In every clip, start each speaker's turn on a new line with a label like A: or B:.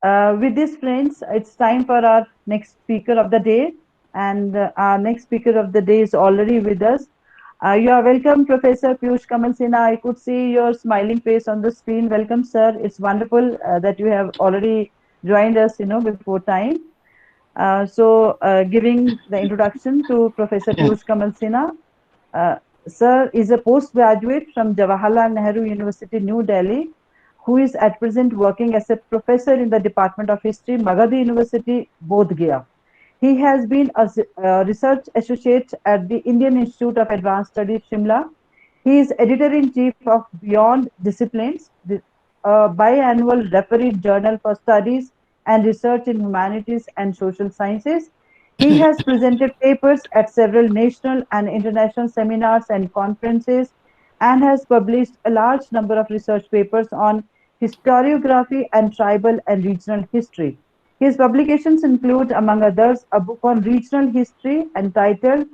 A: With this, friends, it's time for our next speaker of the day. And our next speaker of the day is already with us. You are welcome, Professor Piyush Kamal Sinha. I could see your smiling face on the screen. Welcome, sir. It's wonderful that you have already joined us, before time. Giving the introduction to Professor Piyush Kamal Sinha. Uh, Sir is a postgraduate from Jawaharlal Nehru University, New Delhi, who is at present working as a professor in the Department of History, Magadha University, Bodh Gaya. He has been a research associate at the Indian Institute of Advanced Studies, Shimla. He is editor-in-chief of Beyond Disciplines, a biannual refereed journal for studies and research in humanities and social sciences. He has presented papers at several national and international seminars and conferences and has published a large number of research papers on historiography and tribal and regional history. His publications include, among others, a book on regional history entitled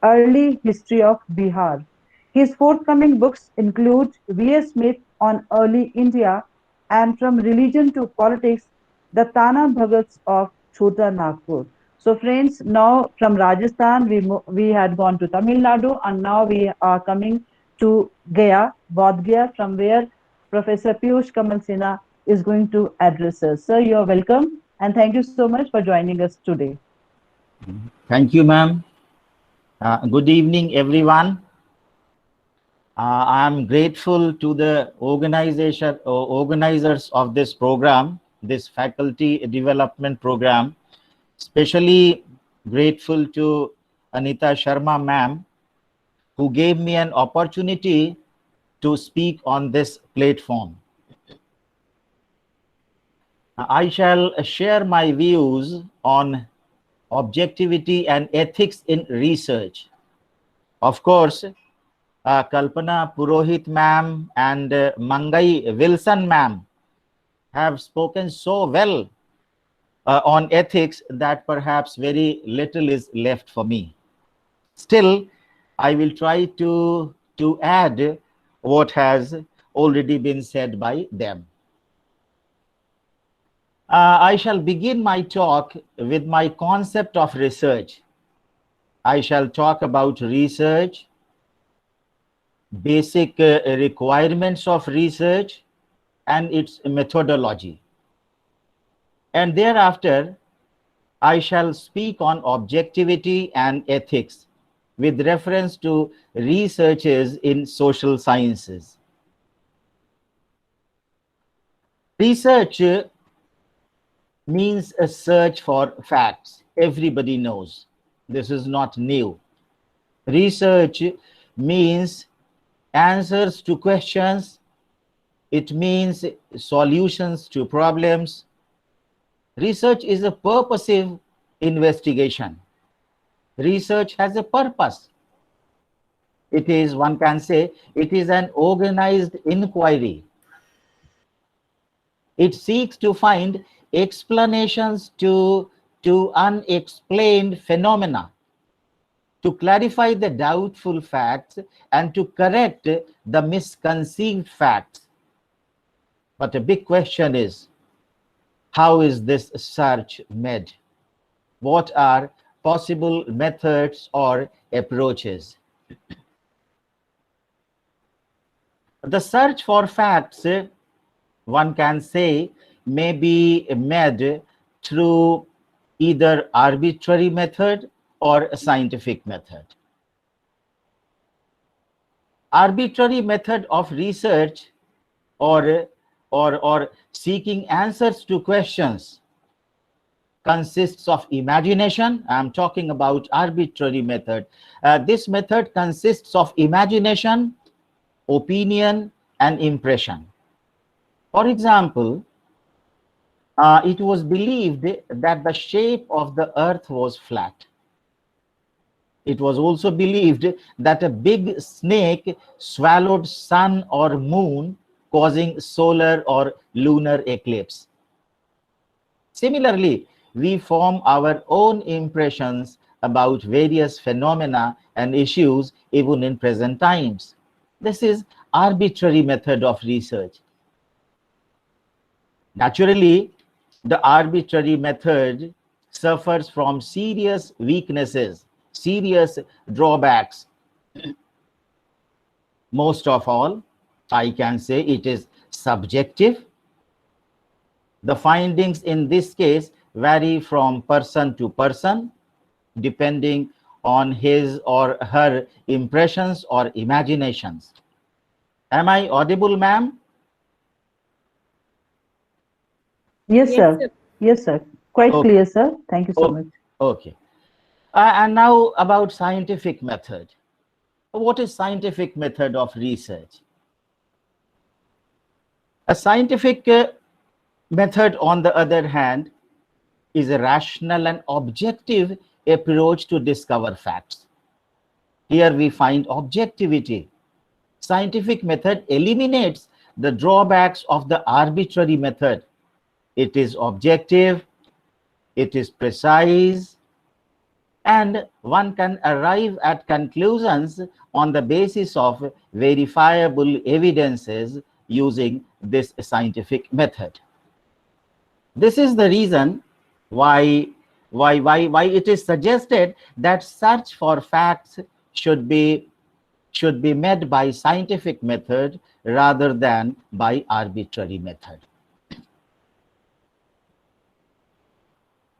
A: Early History of Bihar. His forthcoming books include V.S. Smith on Early India and From Religion to Politics, The Tana Bhagats of Chota Nagpur. So friends, now from Rajasthan, we had gone to Tamil Nadu and now we are coming to Gaya, Bodh Gaya, from where Professor Piyush Kamal Sinha is going to address us. Sir, you are welcome and thank you so much for joining us today.
B: Thank you, ma'am. Good evening, everyone. I'm grateful to the organizers of this program, this faculty development program, especially grateful to Anita Sharma, ma'am, who gave me an opportunity to speak on this platform. I shall share my views on objectivity and ethics in research. Of course, Kalpana Purohit ma'am and Mangai Wilson ma'am have spoken so well on ethics that perhaps very little is left for me. Still, I will try to add what has already been said by them. I shall begin my talk with my concept of research. I shall talk about research, basic requirements of research, and its methodology. And thereafter, I shall speak on objectivity and ethics with reference to researches in social sciences. Research means a search for facts. Everybody knows. This is not new. Research means answers to questions. It means solutions to problems. Research is a purposive investigation. Research has a purpose. It is, one can say, it is an organized inquiry. It seeks to find explanations to unexplained phenomena, to clarify the doubtful facts, and to correct the misconceived facts. But a big question is, how is this search made? What are possible methods or approaches? The search for facts, one can say, may be made through either arbitrary method or a scientific method. Arbitrary method of research or seeking answers to questions consists of imagination. I'm talking about arbitrary method. This method consists of imagination, opinion, and impression. For example, it was believed that the shape of the earth was flat. It was also believed that a big snake swallowed sun or moon, causing solar or lunar eclipse. Similarly, we form our own impressions about various phenomena and issues even in present times. This is arbitrary method of research. Naturally, the arbitrary method suffers from serious weaknesses, serious drawbacks. Most of all, I can say it is subjective. The findings in this case vary from person to person, depending on his or her impressions or imaginations. Am I audible, ma'am?
A: Yes,
C: Yes,
A: sir.
C: sir.
A: Yes, sir. Quite
B: Okay.
A: clear, sir. Thank you so
B: Oh,
A: much.
B: okay. And now about scientific method. What is scientific method of research? A scientific method, on the other hand, is a rational and objective approach to discover facts. Here we find objectivity. Scientific method eliminates the drawbacks of the arbitrary method. It is objective, it is precise, and one can arrive at conclusions on the basis of verifiable evidences using this scientific method. This is the reason why it is suggested that search for facts should be met by scientific method rather than by arbitrary method.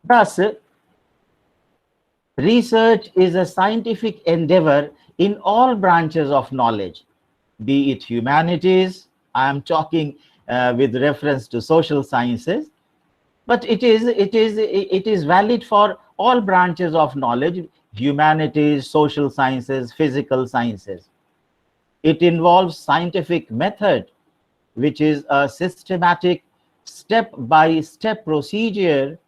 B: Thus, research is a scientific endeavor in all branches of knowledge, be it humanities. I am talking with reference to social sciences, but it is valid for all branches of knowledge: humanities, social sciences, physical sciences. It involves scientific method, which is a systematic step-by-step procedure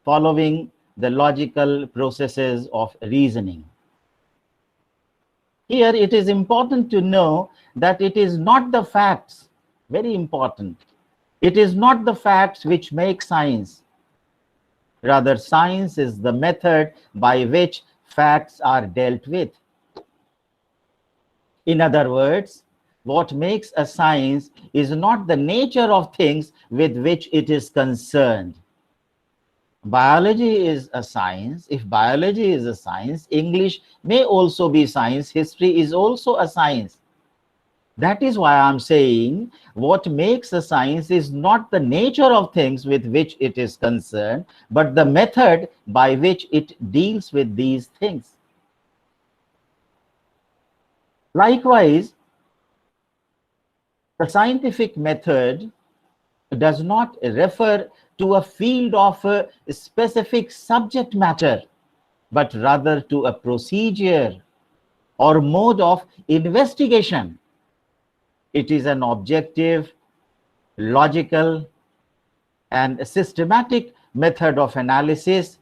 B: following the logical processes of reasoning. Here it is important to know that it is not the facts, very important, it is not the facts which make science. Rather, science is the method by which facts are dealt with. In other words, what makes a science is not the nature of things with which it is concerned. Biology is a science. If biology is a science, English may also be science. History is also a science. That is why I'm saying what makes a science is not the nature of things with which it is concerned, but the method by which it deals with these things. Likewise, the scientific method does not refer to a field of a specific subject matter, but rather to a procedure or mode of investigation. It is an objective, logical, and systematic method of analysis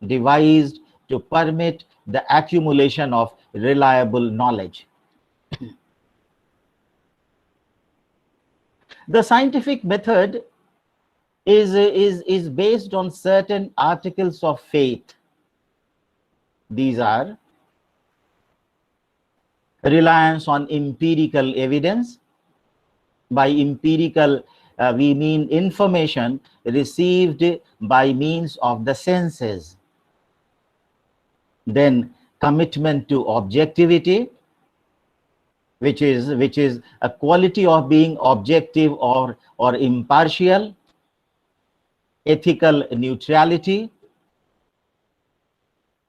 B: devised to permit the accumulation of reliable knowledge. The scientific method is based on certain articles of faith. These are reliance on empirical evidence. By empirical, we mean information received by means of the senses. Then commitment to objectivity, which is a quality of being objective or impartial. Ethical neutrality.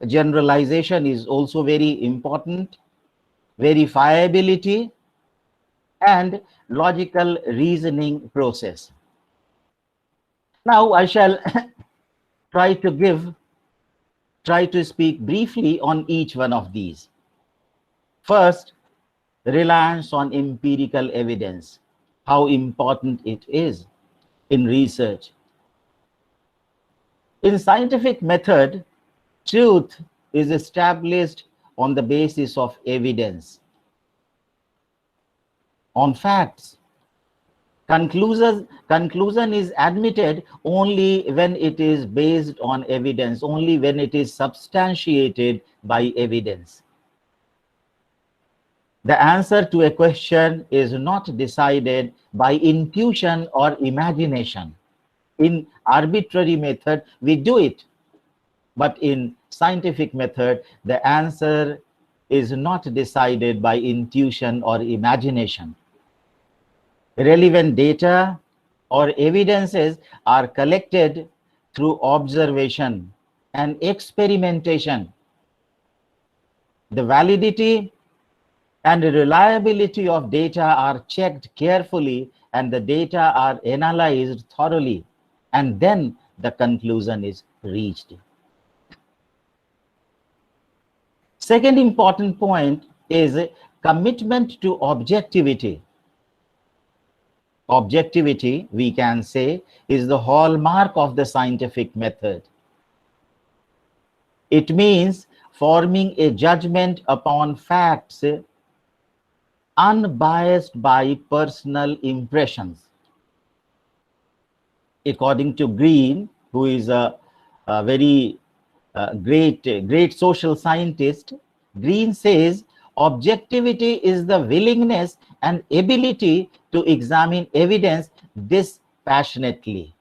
B: Generalization is also very important. Verifiability and logical reasoning process. Now I shall try to speak briefly on each one of these. First, reliance on empirical evidence, how important it is in research. In scientific method, truth is established on the basis of evidence, on facts. Conclusion is admitted only when it is based on evidence, only when it is substantiated by evidence. The answer to a question is not decided by intuition or imagination. In arbitrary method, we do it. But in scientific method, the answer is not decided by intuition or imagination. Relevant data or evidences are collected through observation and experimentation. The validity and reliability of data are checked carefully, and the data are analyzed thoroughly, and then the conclusion is reached. Second important point is commitment to objectivity. Objectivity, we can say, is the hallmark of the scientific method. It means forming a judgment upon facts unbiased by personal impressions. According to Green, who is a very great social scientist, Green says objectivity is the willingness and ability to examine evidence dispassionately.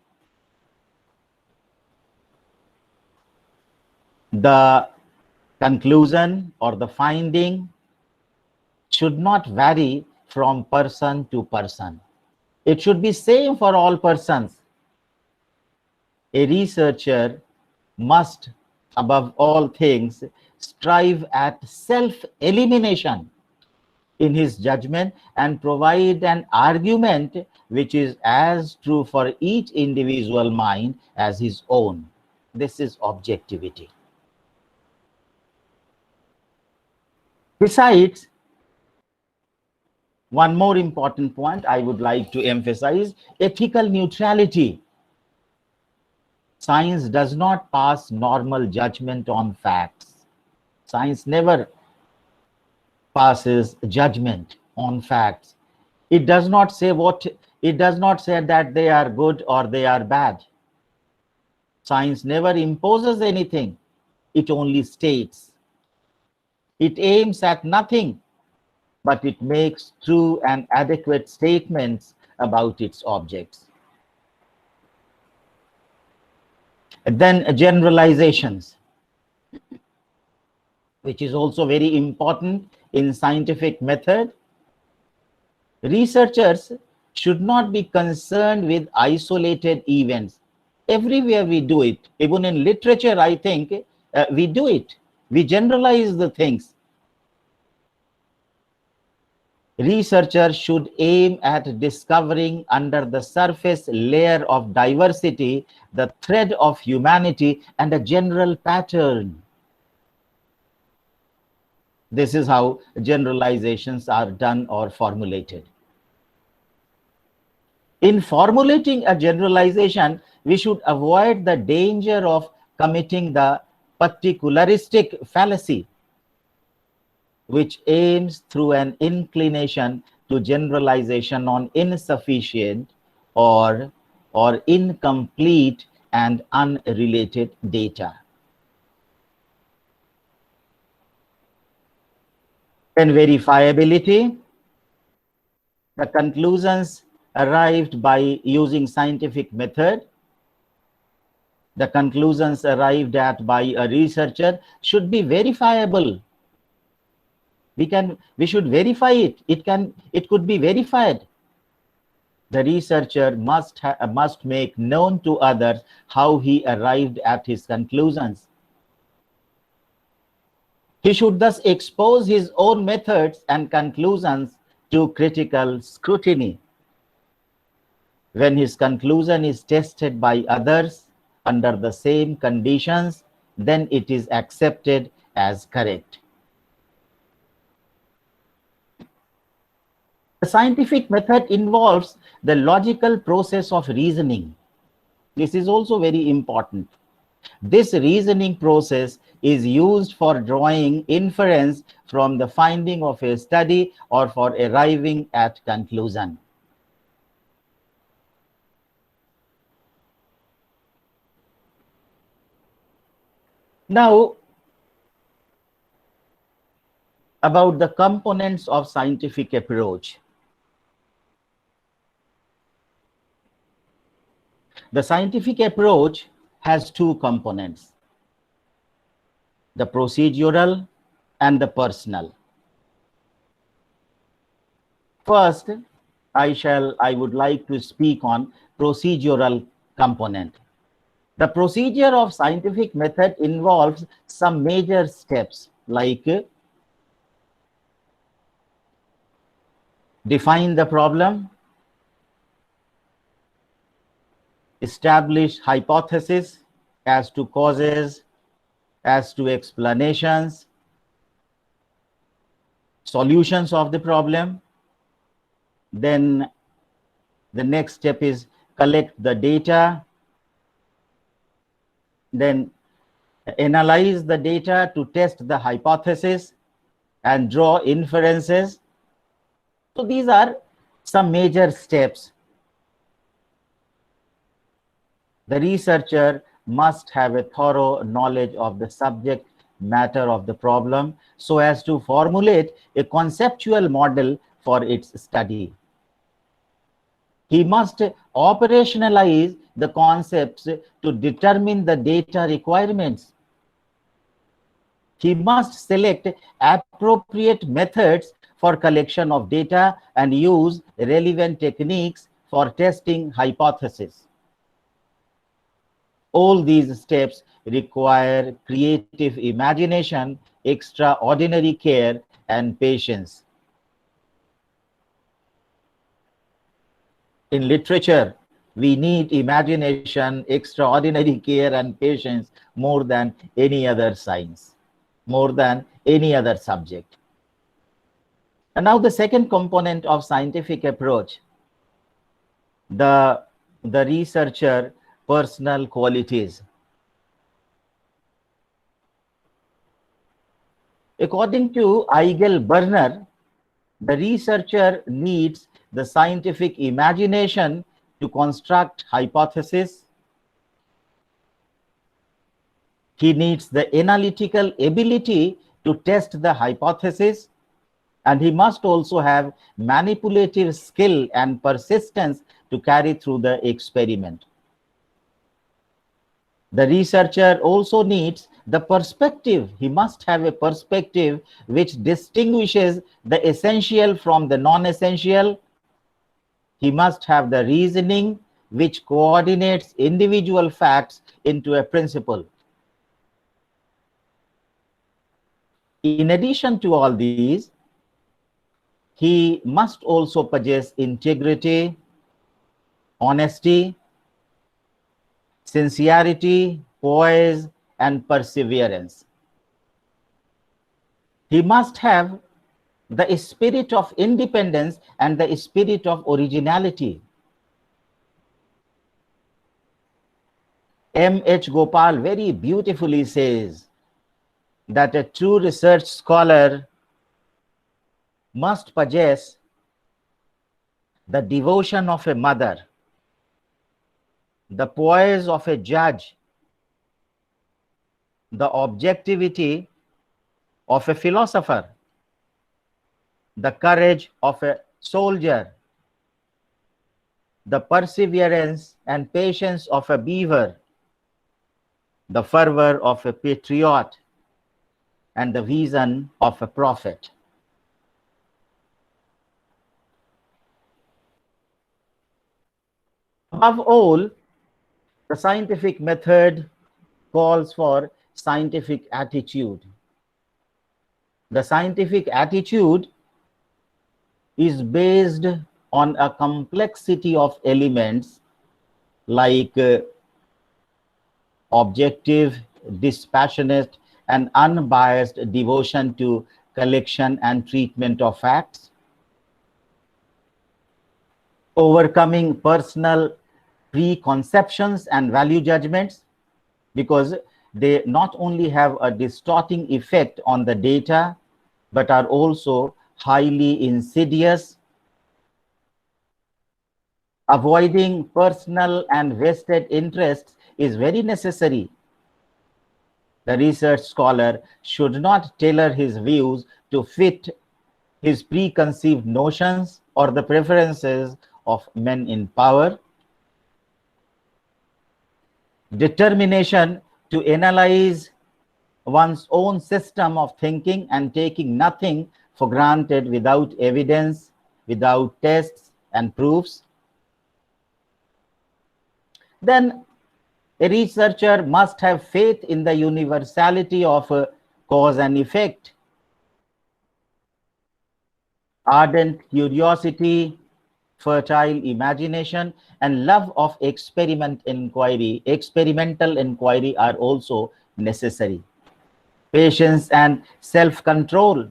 B: The conclusion or the finding should not vary from person to person. It should be same for all persons. A researcher must, above all things, strive at self-elimination in his judgment and provide an argument which is as true for each individual mind as his own. This is objectivity. Besides, one more important point I would like to emphasize: ethical neutrality. Science does not pass normal judgment on facts. Science never passes judgment on facts. It does not say that they are good or they are bad. Science never imposes anything. It only states. It aims at nothing, but it makes true and adequate statements about its objects. And then generalizations, which is also very important in scientific method. Researchers should not be concerned with isolated events. Everywhere we do it, even in literature, I think we do it. We generalize the things. Researchers should aim at discovering under the surface layer of diversity the thread of humanity and a general pattern. This is how generalizations are done or formulated. In formulating a generalization, we should avoid the danger of committing the particularistic fallacy, which aims through an inclination to generalization on insufficient or incomplete and unrelated data. And verifiability, the conclusions arrived by using scientific method, the conclusions arrived at by a researcher should be verifiable. We should verify it. It could be verified. The researcher must make known to others how he arrived at his conclusions. He should thus expose his own methods and conclusions to critical scrutiny. When his conclusion is tested by others under the same conditions, then it is accepted as correct. The scientific method involves the logical process of reasoning. This is also very important. This reasoning process is used for drawing inference from the finding of a study or for arriving at conclusion. Now, about the components of scientific approach. The scientific approach has two components, the procedural and the personal. First, I would like to speak on procedural component. The procedure of scientific method involves some major steps like define the problem, establish hypothesis as to causes, as to explanations, solutions of the problem. Then the next step is collect the data, then analyze the data to test the hypothesis and draw inferences. So these are some major steps. The researcher must have a thorough knowledge of the subject matter of the problem so as to formulate a conceptual model for its study. He must operationalize the concepts to determine the data requirements. He must select appropriate methods for collection of data and use relevant techniques for testing hypotheses. All these steps require creative imagination, extraordinary care, and patience. In literature, we need imagination, extraordinary care, and patience more than any other science, more than any other subject. And now the second component of scientific approach, the researcher personal qualities. According to Eigel Berner, the researcher needs the scientific imagination to construct hypotheses. He needs the analytical ability to test the hypothesis, and he must also have manipulative skill and persistence to carry through the experiment. The researcher also needs the perspective. He must have a perspective which distinguishes the essential from the non-essential. He must have the reasoning which coordinates individual facts into a principle. In addition to all these, he must also possess integrity, honesty, sincerity, poise, and perseverance. He must have the spirit of independence and the spirit of originality. M.H. Gopal very beautifully says that a true research scholar must possess the devotion of a mother, the poise of a judge, the objectivity of a philosopher, the courage of a soldier, the perseverance and patience of a beaver, the fervor of a patriot, and the vision of a prophet. Above all, the scientific method calls for scientific attitude. The scientific attitude is based on a complexity of elements like objective, dispassionate, and unbiased devotion to collection and treatment of facts, overcoming personal preconceptions and value judgments, because they not only have a distorting effect on the data, but are also highly insidious. Avoiding personal and vested interests is very necessary. The research scholar should not tailor his views to fit his preconceived notions or the preferences of men in power. determination to analyze one's own system of thinking and taking nothing for granted without evidence, without tests and proofs. Then a researcher must have faith in the universality of cause and effect, ardent curiosity, fertile imagination, and love of experimental inquiry are also necessary. Patience and self-control,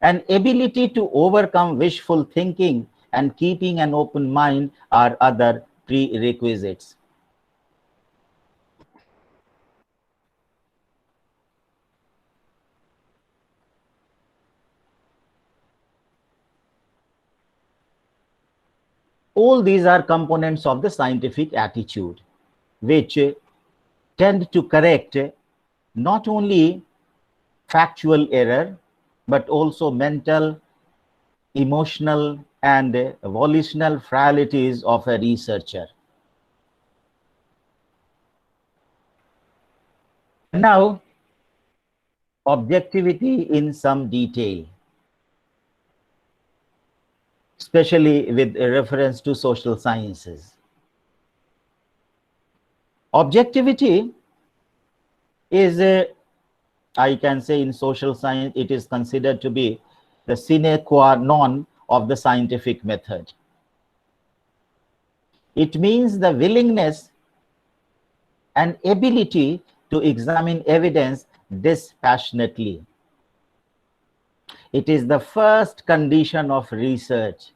B: an ability to overcome wishful thinking and keeping an open mind are other prerequisites. All these are components of the scientific attitude, which tend to correct not only factual error, but also mental, emotional, and volitional frailties of a researcher. Now, objectivity in some detail, especially with reference to social sciences. Objectivity is, I can say in social science, it is considered to be the sine qua non of the scientific method. It means the willingness and ability to examine evidence dispassionately. It is the first condition of research.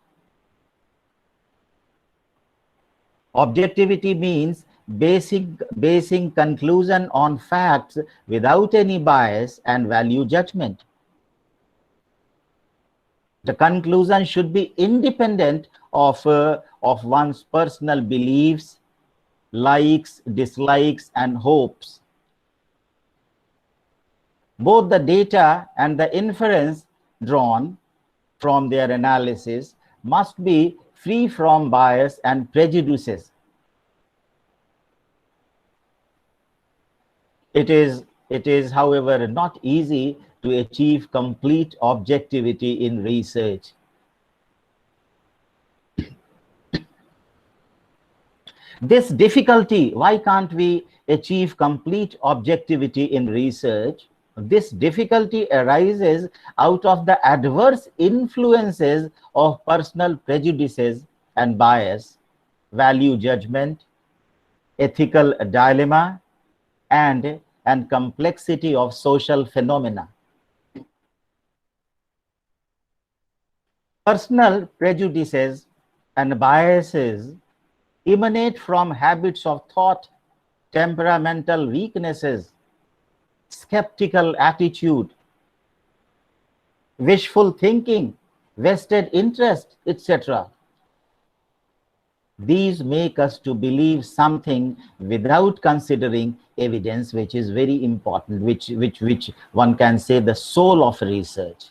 B: Objectivity means basing conclusion on facts without any bias and value judgment. The conclusion should be independent of one's personal beliefs, likes, dislikes, and hopes. Both the data and the inference drawn from their analysis must be free from bias and prejudices. It is, however, not easy to achieve complete objectivity in research. This difficulty, why can't we achieve complete objectivity in research? This difficulty arises out of the adverse influences of personal prejudices and bias, value judgment, ethical dilemma, and complexity of social phenomena. Personal prejudices and biases emanate from habits of thought, temperamental weaknesses, skeptical attitude, wishful thinking, vested interest, etc. These make us to believe something without considering evidence, which is very important, which one can say the soul of research.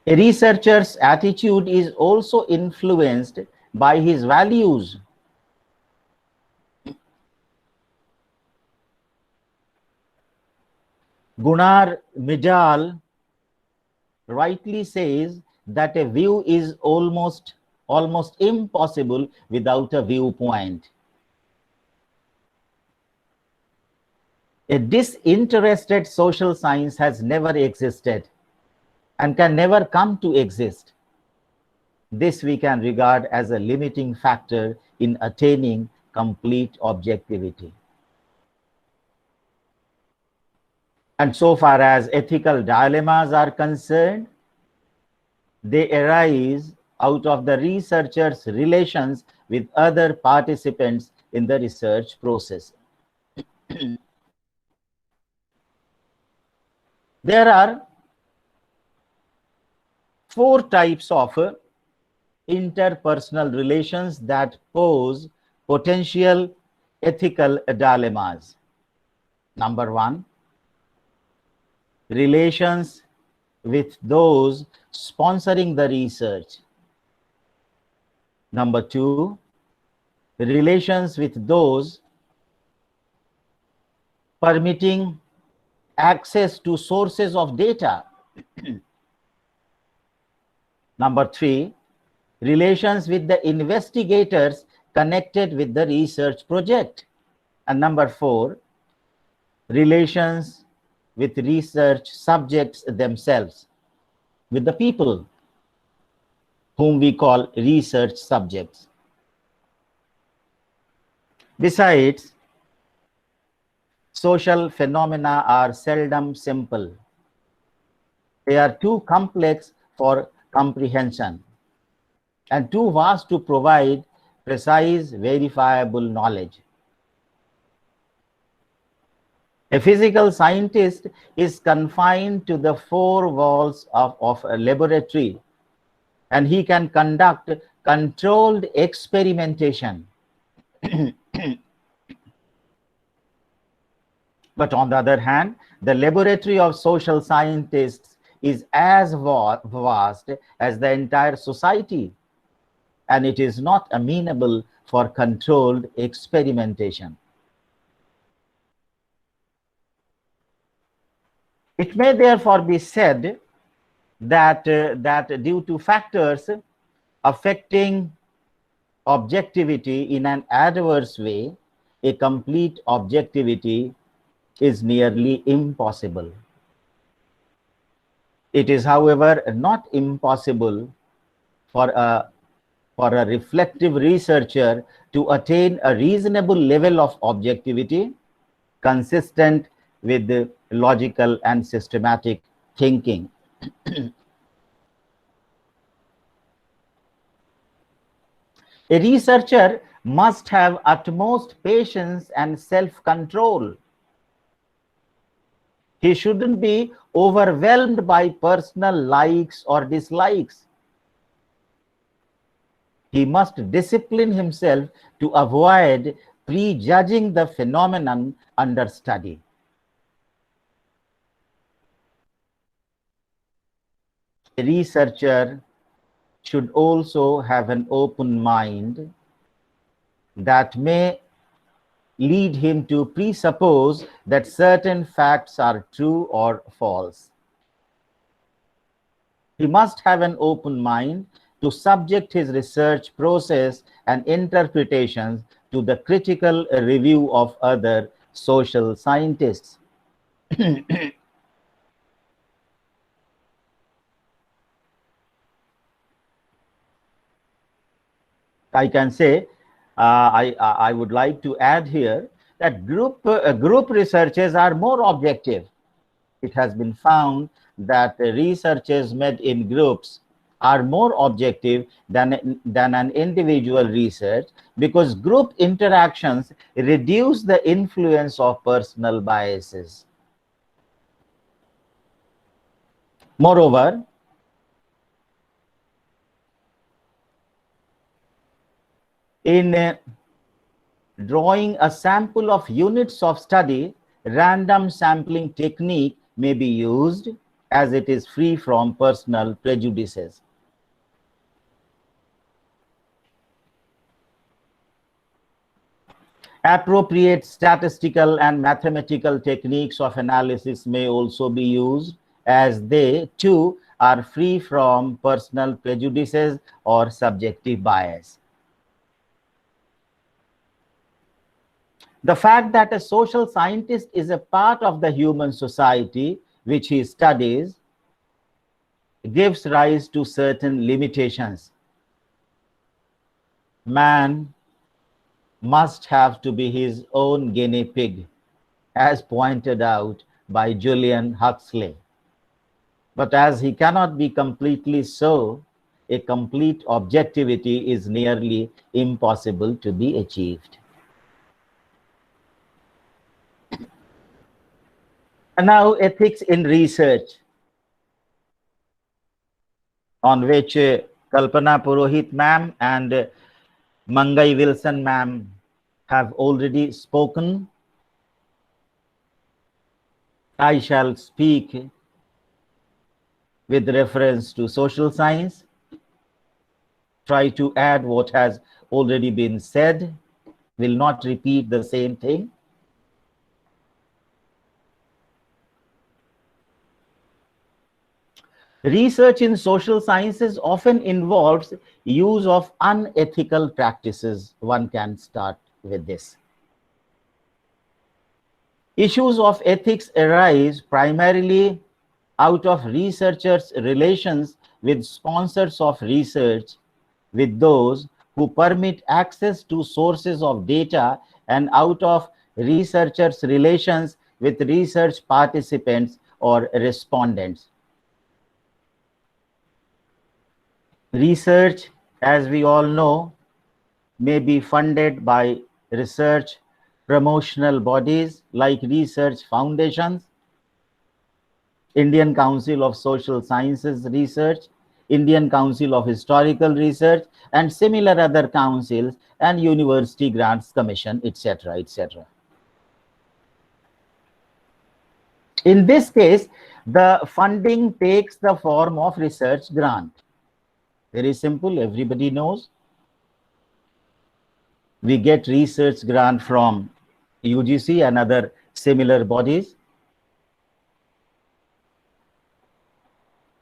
B: A researcher's attitude is also influenced by his values. Gunnar Myrdal rightly says that a view is almost impossible without a viewpoint. A disinterested social science has never existed and can never come to exist. This we can regard as a limiting factor in attaining complete objectivity. And so far as ethical dilemmas are concerned, they arise out of the researcher's relations with other participants in the research process. There are 4 types of interpersonal relations that pose potential ethical dilemmas. Number 1, relations with those sponsoring the research. Number 2, relations with those permitting access to sources of data. Number 3, relations with the investigators connected with the research project. And number 4, relations with research subjects themselves, with the people whom we call research subjects. Besides, social phenomena are seldom simple. They are too complex for comprehension and too vast to provide precise, verifiable knowledge. A physical scientist is confined to the four walls of a laboratory, and he can conduct controlled experimentation. But on the other hand, the laboratory of social scientists is as vast as the entire society, and it is not amenable for controlled experimentation. It may therefore be said that, due to factors affecting objectivity in an adverse way, a complete objectivity is nearly impossible. It is, however, not impossible for a reflective researcher to attain a reasonable level of objectivity consistent with the logical and systematic thinking. A researcher must have utmost patience and self-control. He shouldn't be overwhelmed by personal likes or dislikes. He must discipline himself to avoid prejudging the phenomenon under study. A researcher should also have an open mind that may lead him to presuppose that certain facts are true or false. He must have an open mind to subject his research process and interpretations to the critical review of other social scientists. I can say, I would like to add here that group researches are more objective. It has been found that researches made in groups are more objective than an individual research, because group interactions reduce the influence of personal biases. Moreover, in drawing a sample of units of study, random sampling technique may be used, as it is free from personal prejudices. Appropriate statistical and mathematical techniques of analysis may also be used, as they too are free from personal prejudices or subjective bias. The fact that a social scientist is a part of the human society which he studies gives rise to certain limitations. Man must have to be his own guinea pig, as pointed out by Julian Huxley. But as he cannot be completely so, a complete objectivity is nearly impossible to be achieved. And now, ethics in research, on which Kalpana Purohit ma'am and Mangai Wilson ma'am have already spoken. I shall speak with reference to social science, try to add what has already been said, will not repeat the same thing. Research in social sciences often involves use of unethical practices. One can start with this. Issues of ethics arise primarily out of researchers' relations with sponsors of research, with those who permit access to sources of data, and out of researchers' relations with research participants or respondents. Research, as we all know, may be funded by research promotional bodies like research foundations, Indian Council of Social Sciences Research, Indian Council of Historical Research, and similar other councils, and University Grants Commission, etc., etc. In this case, the funding takes the form of research grant. Very simple, everybody knows. We get research grant from UGC and other similar bodies.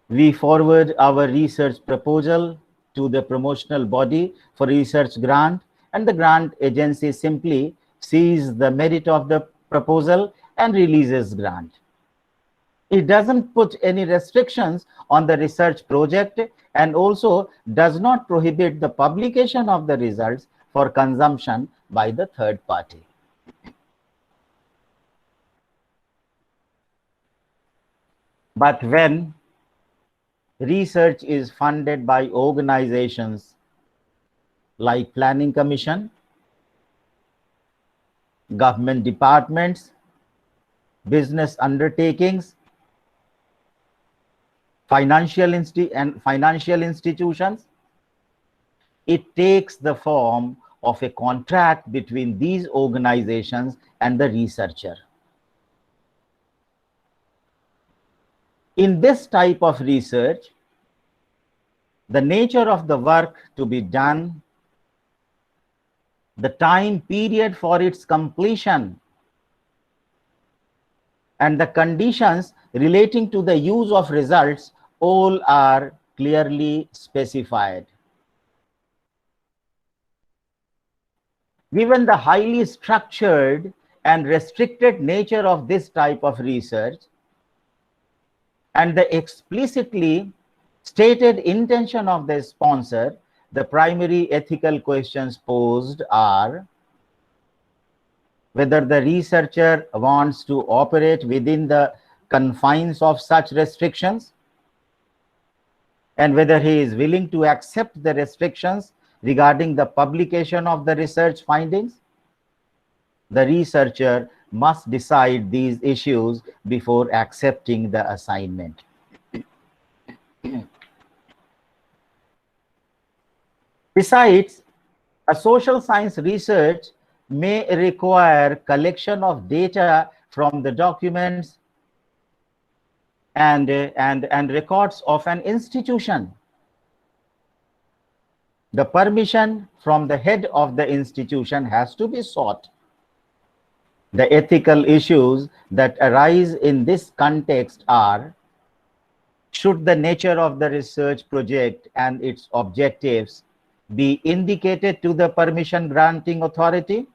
B: We forward our research proposal to the promotional body for research grant, and the grant agency simply sees the merit of the proposal and releases grant. It doesn't put any restrictions on the research project and also does not prohibit the publication of the results for consumption by the third party. But when research is funded by organizations like Planning Commission, government departments, business undertakings, financial institutions, it takes the form of a contract between these organizations and the researcher. In this type of research, the nature of the work to be done, the time period for its completion, and the conditions relating to the use of results all are clearly specified. Given the highly structured and restricted nature of this type of research and the explicitly stated intention of the sponsor, the primary ethical questions posed are whether the researcher wants to operate within the confines of such restrictions and whether he is willing to accept the restrictions regarding the publication of the research findings. The researcher must decide these issues before accepting the assignment. Besides, a social science research may require collection of data from the documents and records of an institution. The permission from the head of the institution has to be sought. The ethical issues that arise in this context are: should the nature of the research project and its objectives be indicated to the permission granting authority?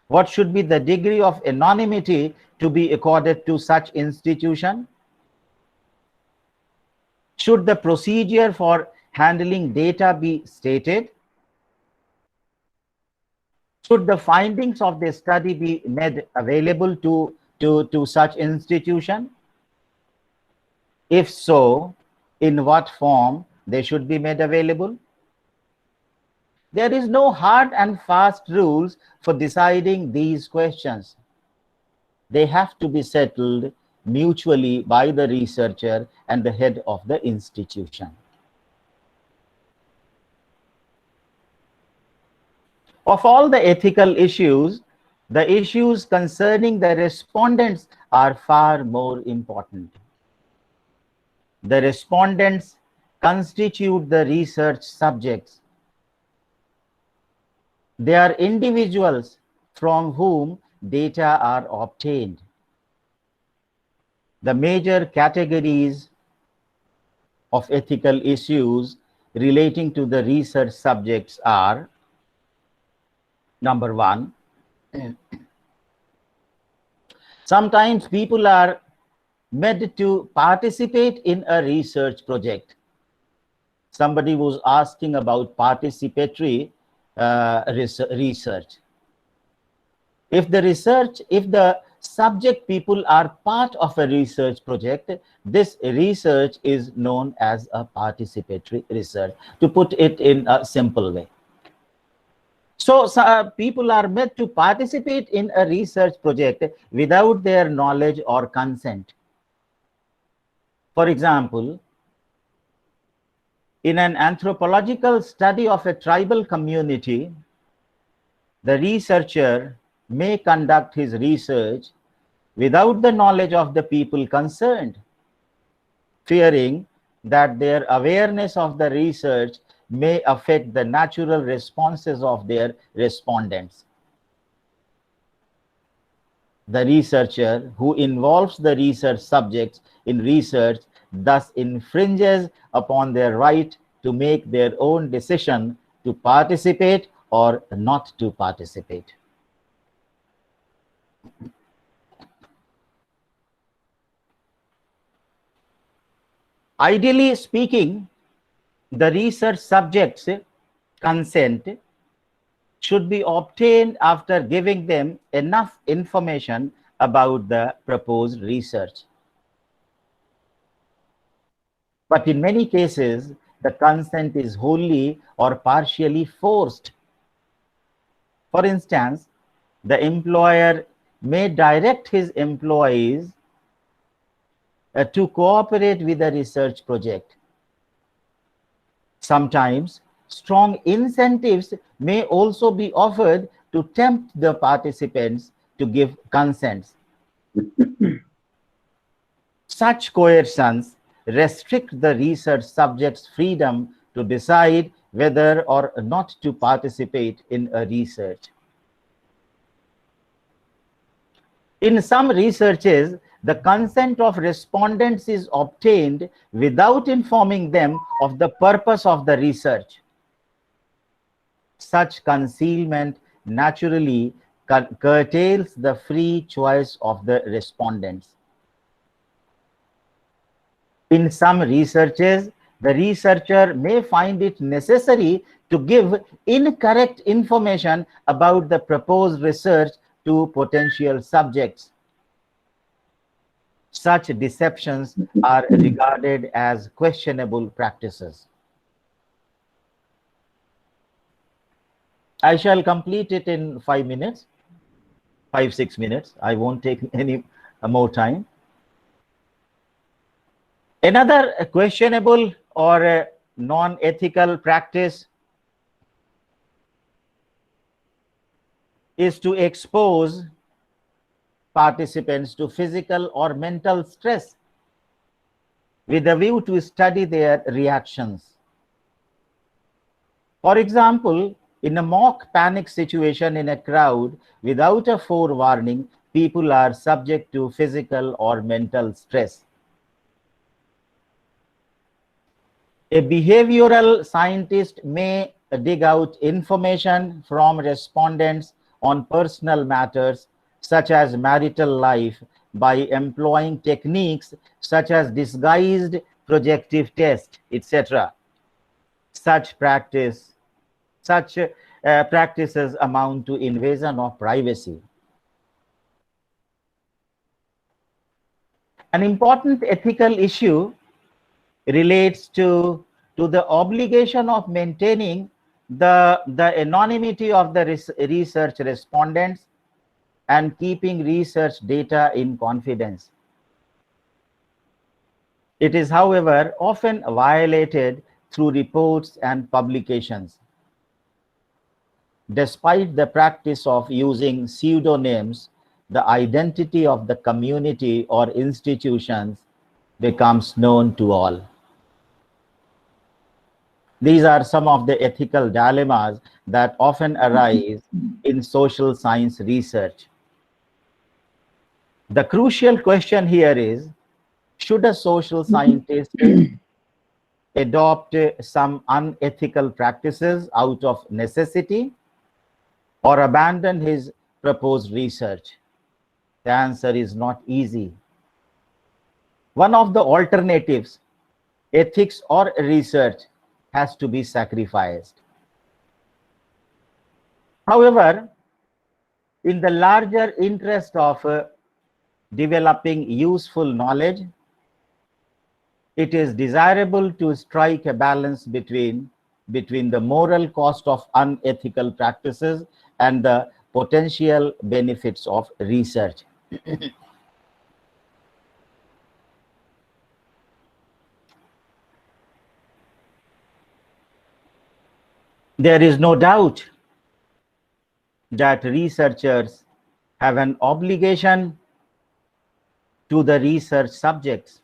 B: What should be the degree of anonymity to be accorded to such institution? Should the procedure for handling data be stated? Should the findings of the study be made available to such institution? If so, in what form they should be made available? There is no hard and fast rules for deciding these questions. They have to be settled mutually by the researcher and the head of the institution. Of all the ethical issues, the issues concerning the respondents are far more important. The respondents constitute the research subjects. They are individuals from whom data are obtained. The major categories of ethical issues relating to the research subjects are: number one, sometimes people are made to participate in a research project. Somebody was asking about participatory research. If the subject people are part of a research project, this research is known as a participatory research, to put it in a simple way. So people are made to participate in a research project without their knowledge or consent. For example, in an anthropological study of a tribal community, the researcher may conduct his research without the knowledge of the people concerned, fearing that their awareness of the research may affect the natural responses of their respondents. The researcher who involves the research subjects in research thus infringes upon their right to make their own decision to participate or not to participate. Ideally speaking, the research subjects' consent should be obtained after giving them enough information about the proposed research. But in many cases, the consent is wholly or partially forced. For instance, the employer may direct his employees to cooperate with a research project. Sometimes, strong incentives may also be offered to tempt the participants to give consents. Such coercions restrict the research subject's freedom to decide whether or not to participate in a research. In some researches, the consent of respondents is obtained without informing them of the purpose of the research. Such concealment naturally curtails the free choice of the respondents. In some researches, the researcher may find it necessary to give incorrect information about the proposed research to potential subjects. Such deceptions are regarded as questionable practices. I shall complete it in 5 minutes, 5-6 minutes. I won't take any more time. Another questionable or non-ethical practice is to expose participants to physical or mental stress with a view to study their reactions. For example, in a mock panic situation in a crowd, without a forewarning, people are subject to physical or mental stress. A behavioral scientist may dig out information from respondents on personal matters such as marital life by employing techniques such as disguised projective test, etc. Such practices amount to invasion of privacy. An important ethical issue relates to the obligation of maintaining the anonymity of the research respondents and keeping research data in confidence. It is, however, often violated through reports and publications. Despite the practice of using pseudonyms, the identity of the community or institutions becomes known to all. These are some of the ethical dilemmas that often arise in social science research. The crucial question here is, should a social scientist adopt some unethical practices out of necessity or abandon his proposed research? The answer is not easy. One of the alternatives, ethics or research, has to be sacrificed. However, in the larger interest of developing useful knowledge, it is desirable to strike a balance between the moral cost of unethical practices and the potential benefits of research. There is no doubt that researchers have an obligation to the research subjects,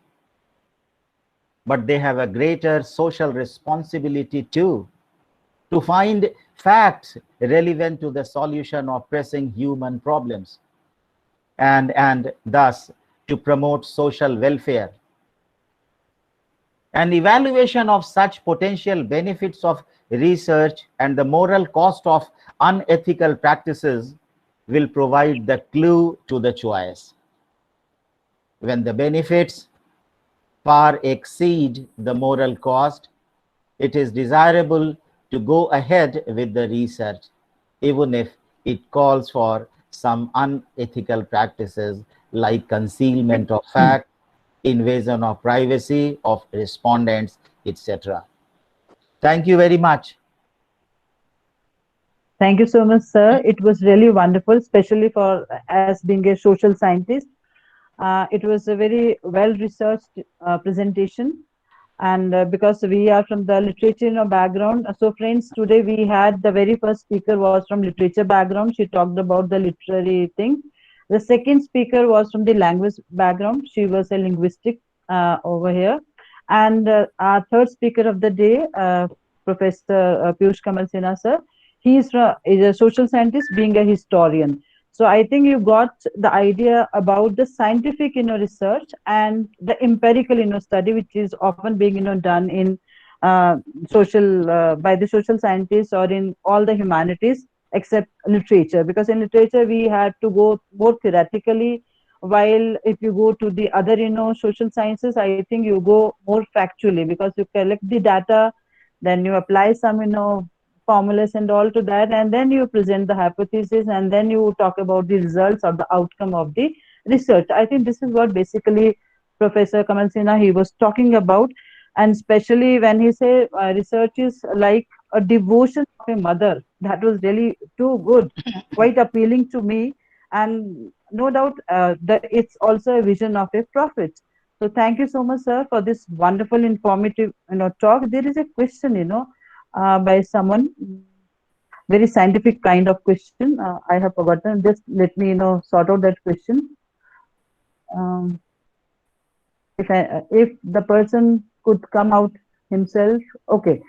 B: but they have a greater social responsibility too, to find facts relevant to the solution of pressing human problems, and thus to promote social welfare. An evaluation of such potential benefits of research and the moral cost of unethical practices will provide the clue to the choice. When the benefits far exceed the moral cost, it is desirable to go ahead with the research, even if it calls for some unethical practices like concealment of fact, invasion of privacy of respondents, etc. Thank you very much.
A: Thank you so much, sir. It was really wonderful, especially for as being a social scientist. It was a very well-researched presentation, and because we are from the literature background, so friends, today we had the very first speaker was from literature background. She talked about the literary thing. The second speaker was from the language background. She was a linguistic over here, and our third speaker of the day, Professor Piyush Kamal Sinha, sir. He is a social scientist, being a historian. So I think you got the idea about the scientific, research and the empirical, study, which is often being, done in social by the social scientists or in all the humanities except literature. Because in literature we had to go more theoretically, while if you go to the other, social sciences, I think you go more factually because you collect the data, then you apply some, formulas and all to that, and then you present the hypothesis, and then you talk about the results or the outcome of the research. I think this is what basically Professor Kamal Sinha he was talking about, and especially when he said research is like a devotion of a mother. That was really too good, quite appealing to me, and no doubt that it's also a vision of a prophet. So thank you so much, sir, for this wonderful, informative, talk. There is a question, by someone, very scientific kind of question. I have forgotten. Just let me, sort out that question. If the person could come out himself, okay.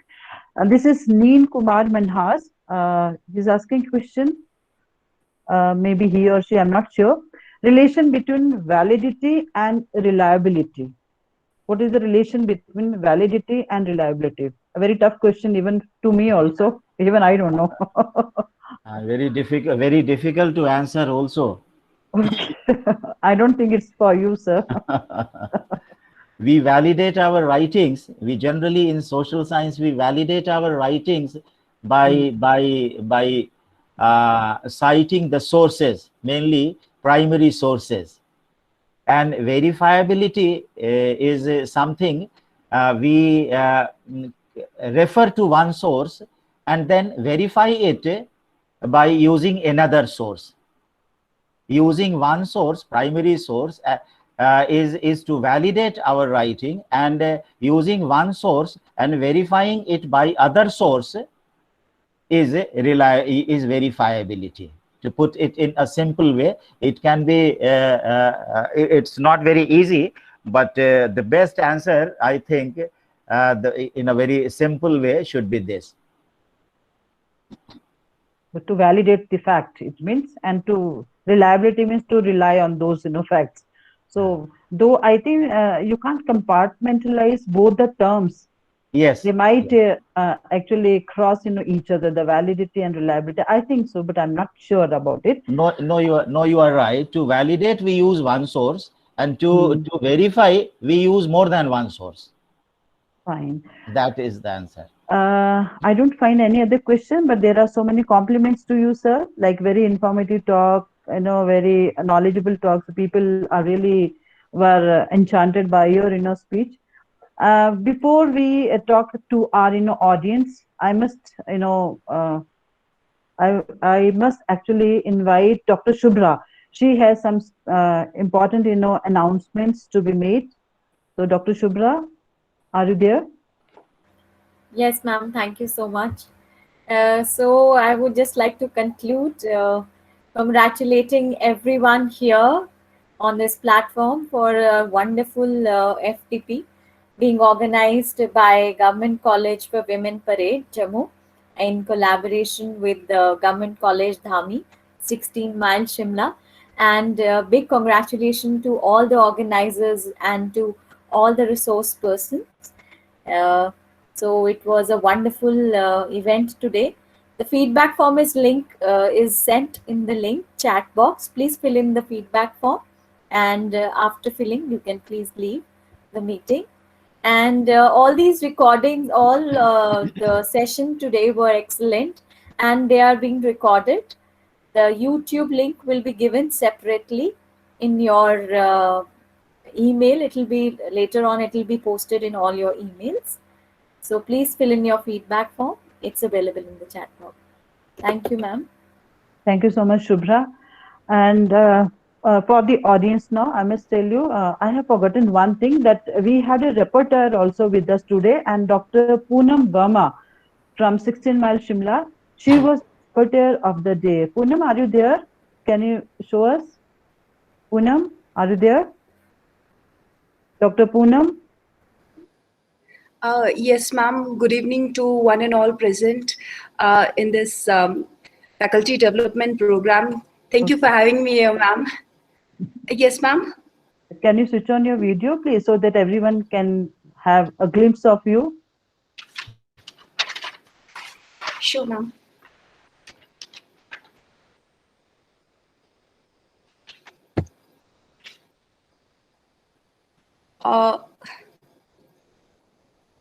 A: This is Neen Kumar Manhas. He's asking question. Maybe he or she, I'm not sure. Relation between validity and reliability. What is the relation between validity and reliability? A very tough question, even to me also. Even I don't know.
B: Very difficult to answer also.
A: Okay. I don't think it's for you, sir.
B: We validate our writings. We generally in social science we validate our writings by citing the sources, mainly primary sources. And verifiability is something we refer to one source and then verify it by using another source. Using one source, primary source, is to validate our writing, and using one source and verifying it by other source is verifiability. To put it in a simple way, it can be it's not very easy, but the best answer I think in a very simple way should be this.
A: But to validate the fact, it means, and to reliability means to rely on those facts. So though I think you can't compartmentalize both the terms.
B: Yes.
A: They might actually cross each other, the validity and reliability. I think so, but I'm not sure about it.
B: No, you are right. To validate, we use one source, and to verify, we use more than one source.
A: Fine.
B: That is the answer.
A: I don't find any other question, but there are so many compliments to you, sir. Like very informative talk, very knowledgeable talks. People are really were enchanted by your speech. Before we talk to our audience, I must I must actually invite Dr. Shubhra. She has some important announcements to be made. So Dr. Shubhra, are you there?
C: Yes, ma'am. Thank you so much. So I would just like to conclude congratulating everyone here on this platform for a wonderful FTP being organized by Government College for Women Parade, Jammu, in collaboration with the Government College Dhami, 16 Mile Shimla. And big congratulations to all the organizers and to all the resource persons. So it was a wonderful event today. The feedback form is sent in the link chat box. Please fill in the feedback form, and after filling, you can please leave the meeting. And all these recordings, all the session today were excellent, and they are being recorded. The YouTube link will be given separately in your email. It will be later on. It will be posted in all your emails. So please fill in your feedback form. It's available in the chat box. Thank you, ma'am.
A: Thank you so much, Shubhra. And for the audience now, I must tell you, I have forgotten one thing, that we had a reporter also with us today, and Dr. Poonam Verma from 16 Mile Shimla. She was reporter of the day. Poonam, are you there? Can you show us? Poonam, are you there? Dr. Poonam?
D: Yes, ma'am. Good evening to one and all present in this faculty development program. Thank you for having me here, ma'am. Yes, ma'am.
A: Can you switch on your video, please, so that everyone can have a glimpse of you?
D: Sure, ma'am.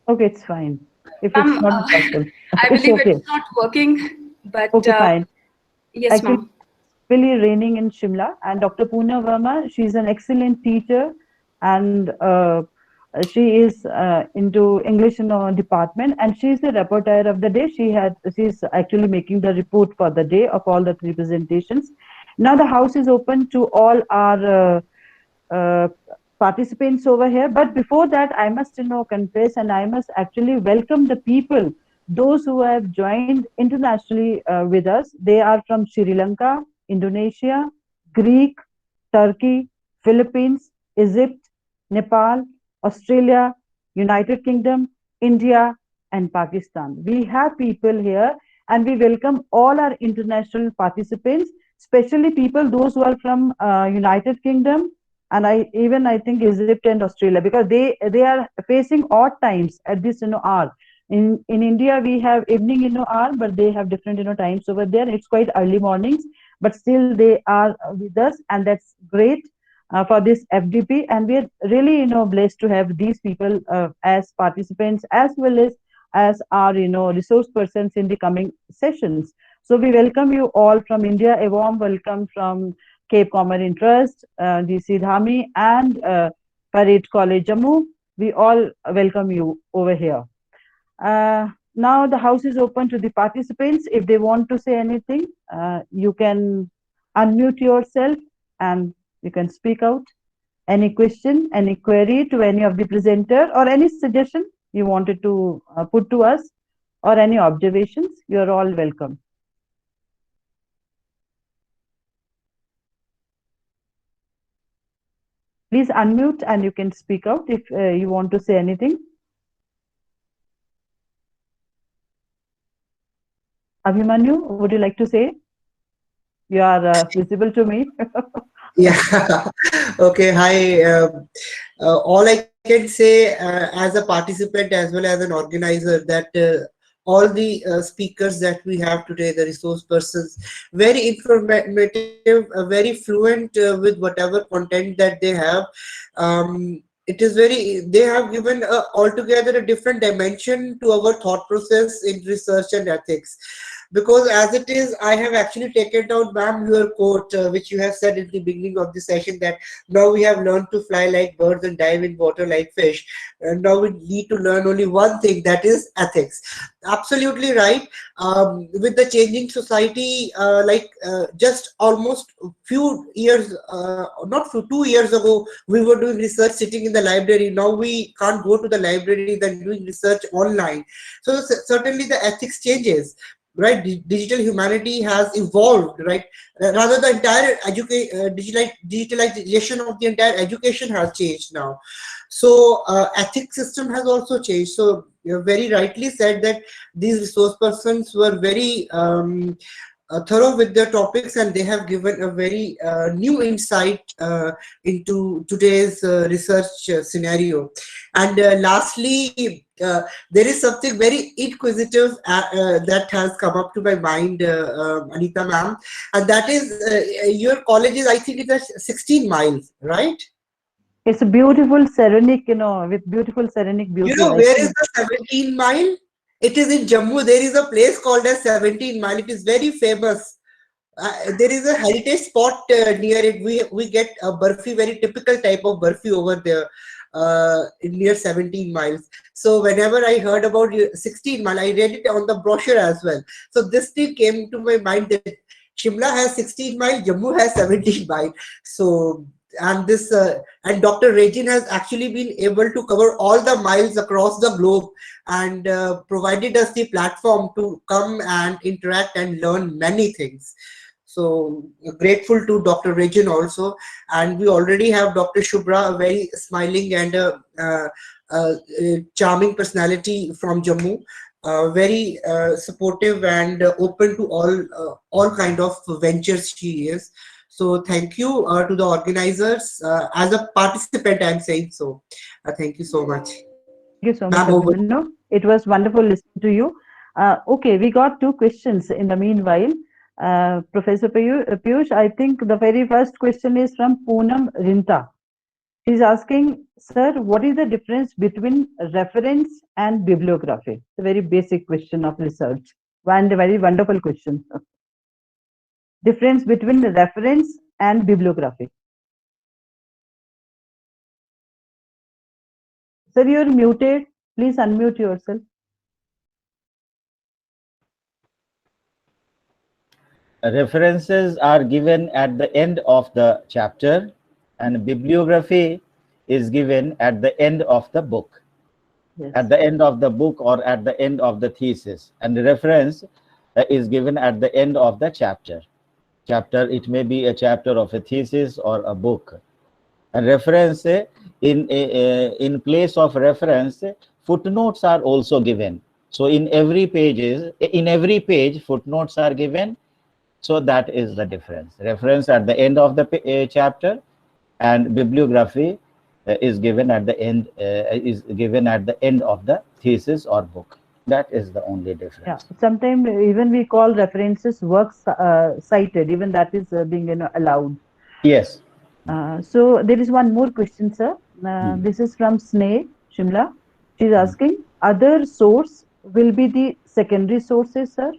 A: Okay, it's fine. If it's not possible,
D: I
A: it's
D: believe
A: okay.
D: it's not working, but
A: Okay, fine.
D: yes,
A: Actually,
D: ma'am.
A: really raining in Shimla, and Dr. Poona Verma, she's an excellent teacher, and she is into English department, and she's the reporter of the day. She's actually making the report for the day of all the three presentations. Now the house is open to all our participants over here. But before that, I must confess, and I must actually welcome the people, those who have joined internationally with us. They are from Sri Lanka, Indonesia, Greek, Turkey, Philippines, Egypt, Nepal, Australia, United Kingdom, India, and Pakistan. We have people here, and we welcome all our international participants, especially people those who are from United Kingdom, and I think Egypt and Australia, because they are facing odd times at this hour. In India we have evening hour, but they have different times over there. It's quite early mornings, but still they are with us, and that's great for this FDP. And we're really blessed to have these people as participants, as well as our resource persons in the coming sessions. So we welcome you all from India. A warm welcome from Cape Comorin Trust, DC Dhami, and Parade College Jammu. We all welcome you over here. Now the house is open to the participants. If they want to say anything, you can unmute yourself and you can speak out. Any question, any query to any of the presenter, or any suggestion you wanted to put to us, or any observations, you're all welcome. Please unmute and you can speak out if you want to say anything. Abhimanyu, would you like to say? You are visible to me.
E: Yeah. Okay. Hi. All I can say as a participant as well as an organizer that all the speakers that we have today, the resource persons, very informative, very fluent with whatever content that they have. It is very, they have given altogether a different dimension to our thought process in research and ethics. Because as it is, I have actually taken down, ma'am, your quote, which you have said in the beginning of the session, that now we have learned to fly like birds and dive in water like fish. And now we need to learn only one thing, that is ethics. Absolutely right. With the changing society, just almost few years, not few, 2 years ago, we were doing research sitting in the library. Now we can't go to the library, then doing research online. So certainly the ethics changes, right? Digital humanity has evolved, right? Rather, the entire digitalization of the entire education has changed now. So ethics system has also changed. So you very rightly said that these resource persons were very thorough with their topics, and they have given a very new insight into today's research scenario. And lastly, there is something very inquisitive that has come up to my mind, Anita ma'am, and that is your college is, I think, it's 16 miles, right?
A: It's a beautiful serenic, with beautiful serenic beauty.
E: You know, where is the 17 mile? It is in Jammu. There is a place called as 17 Mile. It is very famous. There is a heritage spot near it. We get a burfi, very typical type of burfi over there near 17 miles. So whenever I heard about 16 mile, I read it on the brochure as well. So this thing came to my mind that Shimla has 16 mile, Jammu has 17 mile. So and this and Dr. Regin has actually been able to cover all the miles across the globe and provided us the platform to come and interact and learn many things. So grateful to Dr. Regin also, and we already have Dr. Shubhra, a very smiling and charming personality from Jammu, very supportive and open to all kind of ventures she is. So thank you to the organizers. As a participant, I'm saying so. Thank you so much.
A: Thank you so much, Abhimanyu. It was wonderful listening to you. Okay, we got 2 questions in the meanwhile. Professor Piyush, I think the very first question is from Poonam Rinta. She's asking, sir, what is the difference between reference and bibliography? It's a very basic question of research and a very wonderful question. Difference between reference and bibliography. Sir, you're muted. Please unmute yourself.
B: References are given at the end of the chapter, and bibliography is given at the end of the book. Yes. At the end of the book or at the end of the thesis, and the reference is given at the end of the chapter. It may be a chapter of a thesis or a book. A reference, in place of reference, footnotes are also given. So in every page, footnotes are given. So that is the difference. Reference at the end of the chapter, and bibliography is given at the end of the thesis or book. That is the only difference.
A: Yeah, sometimes even we call references works cited, even that is being allowed.
B: Yes.
A: So there is one more question, sir. This is from Sneh Shimla. She's asking, other source will be the secondary sources, sir?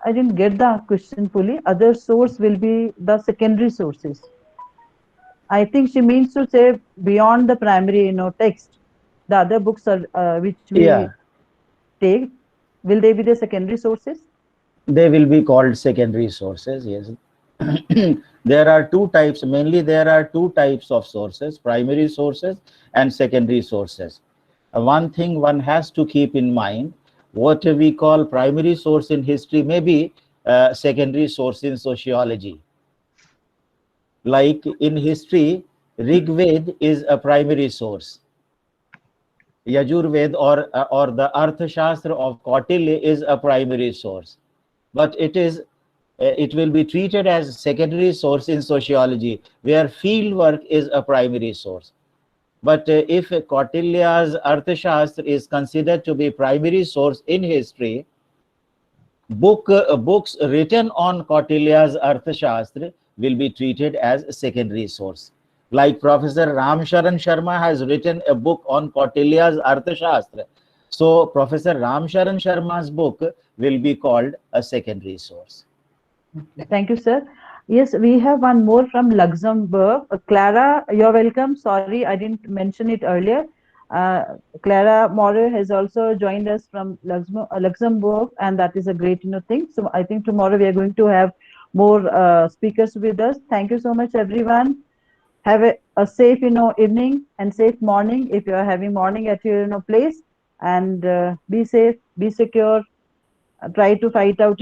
A: I didn't get the question fully. Other source will be the secondary sources. I think she means to say beyond the primary, text. The other books are which we take, will they be the secondary sources?
B: They will be called secondary sources. Yes. There are 2 types. Mainly, there are 2 types of sources: primary sources and secondary sources. One thing one has to keep in mind: what we call primary source in history may be secondary source in sociology. Like in history, Rig Veda is a primary source. Yajurved or the Arthashastra of Kautilya is a primary source, but it will be treated as a secondary source in sociology, where field work is a primary source. But if Kautilya's Arthashastra is considered to be primary source in history, books written on Kautilya's Arthashastra will be treated as a secondary source. Like Professor Ramcharan Sharma has written a book on Kautilya's Arthashastra. So Professor Ramcharan Sharma's book will be called a secondary source.
A: Thank you, sir. Yes, we have one more from Luxembourg. Clara, you're welcome. Sorry, I didn't mention it earlier. Clara Moore has also joined us from Luxembourg, and that is a great thing. So I think tomorrow we are going to have more speakers with us. Thank you so much, everyone. Have a safe evening and safe morning if you are having morning at your place, and be safe, be secure, try to fight out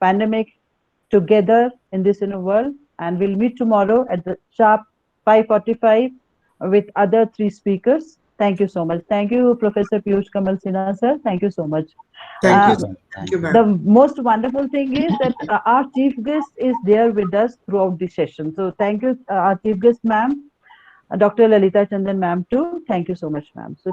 A: pandemic together in this world, and we'll meet tomorrow at the sharp 5:45 with other 3 speakers. Thank you so much. Thank you, Professor Piyush Kamal Sinha, sir. Thank you so much.
E: Thank you. Thank you, ma'am.
A: The most wonderful thing is that our chief guest is there with us throughout the session. So thank you, our chief guest, ma'am, Dr. Lalita Chandan, ma'am, too. Thank you so much, ma'am. So